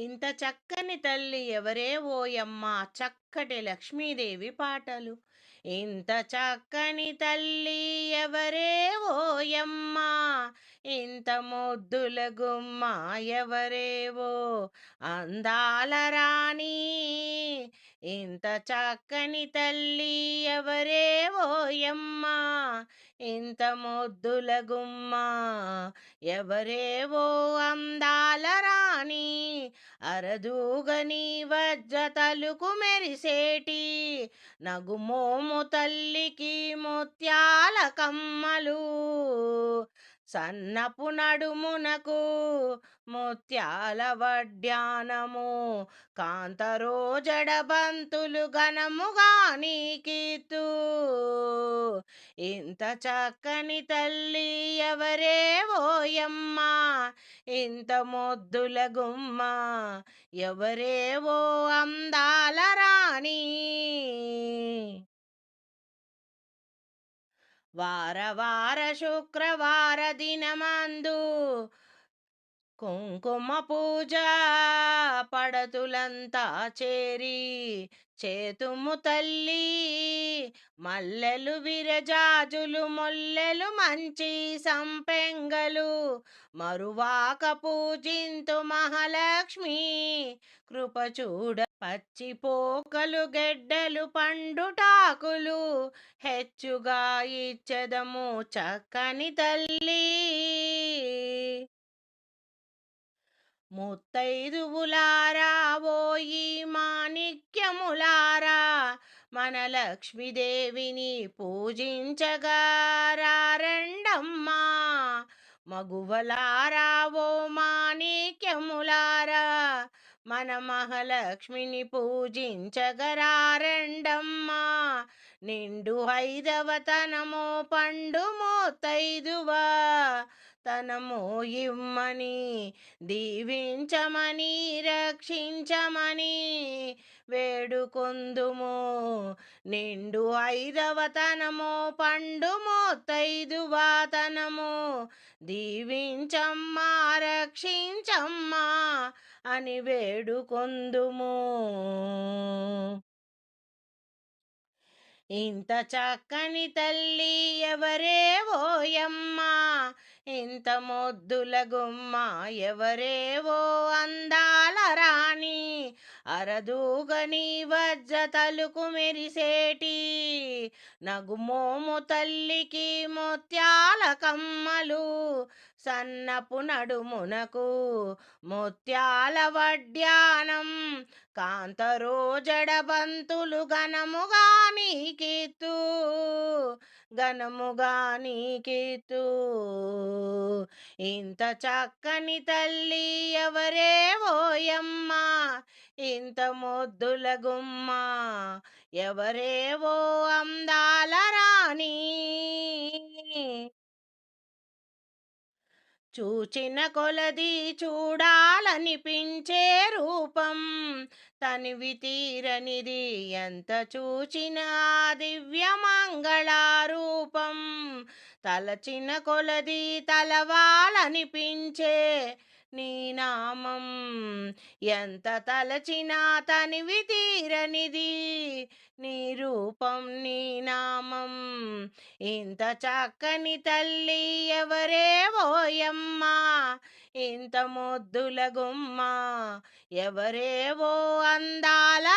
ఇంత చక్కని తల్లి ఎవరే ఓయమ్మ చక్కటి లక్ష్మీదేవి పాటలు. ఇంత చక్కని తల్లి ఎవరే ఓయమ్మ, ఇంత ముద్దుల గుమ్మ ఎవరేవో అందాల రాణి. ఇంత చక్కని తల్లి ఎవరే ఓయమ్మ, ఇంత ముద్దుల గుమ్మ ఎవరేవో అందాల రాణి. అరదూగని వజ్ర తలుకు మెరిసేటి నగుమోము తల్లికి ముత్యాల కమ్మలు. సన్నపు నడుమునకు ముత్యాల వడ్డానము, కాంతరో జడబంతులు ఘనముగా నీకీతూ. ఇంత చక్కని తల్లి ఎవరే ఓయమ్మ, ఇంత మొద్దుల గుమ్మ ఎవరేవో అందాల రాణి. వార శుక్రవార దినమందు కుంకుమ పూజ పడతులంతా చేరి చేతుము తల్లి. మల్లెలు విరజాజులు మొల్లెలు మంచి సంపెంగలు మరువాక పూజింతు మహాలక్ష్మి కృప చూడ. పచ్చి పోకలు గెడ్డలు పండుటాకులు హెచ్చుగా ఇచ్చెదము చక్కని తల్లి. ముత్తైదువులారా ఓయి మాణిక్యములారా, మన లక్ష్మీదేవిని పూజించగారండమ్మా. మగువలారా ఓ మాణిక్యములారా, మన మహాలక్ష్మిని పూజించగరారండమ్మా. నిండు ఐదవతనమో పండు ముత్తైదువా తనము ఇమ్మని దీవించమని రక్షించమని వేడుకొందుము. నిండు ఐదవతనమో పండు ముత్తైదువా తనము దీవించమ్మా రక్షించమ్మా అని వేడుకొందుము. ఇంత చక్కని తల్లి ఎవరే ఓయమ్మ, ఇంత మొద్దుల గుమ్మ ఎవరేవో అందాల రాణి. అరదూగని వజ్ర తలుకు మెరిసేటి నగుమోము తల్లికి ముత్యాల కమ్మలు. సన్నపు నడుమునకు ముత్యాల వడ్డానం, కాంతరో జడబంతులు ఘనముగా నీకీతూ. ఘనముగా నీకీతూ. ఇంత చక్కని తల్లి ఎవరే ఓయమ్మ, ఇంత మొద్దుల గుమ్మ ఎవరేవో అందాల రాణి. చూచిన కొలది చూడాలనిపించే రూపం, తనివి తీరనిది ఎంత చూచిన దివ్య మంగళారూపం. తలచిన కొలది తలవాలనిపించే నీ నామం, ఎంత తలచినా తనివి తీరనిది నీ రూపం నీ నామం. ఇంత చక్కని తల్లి ఎవరే ఓయమ్మ, ఇంత మొద్దుల గుమ్మ ఎవరేవో అందాల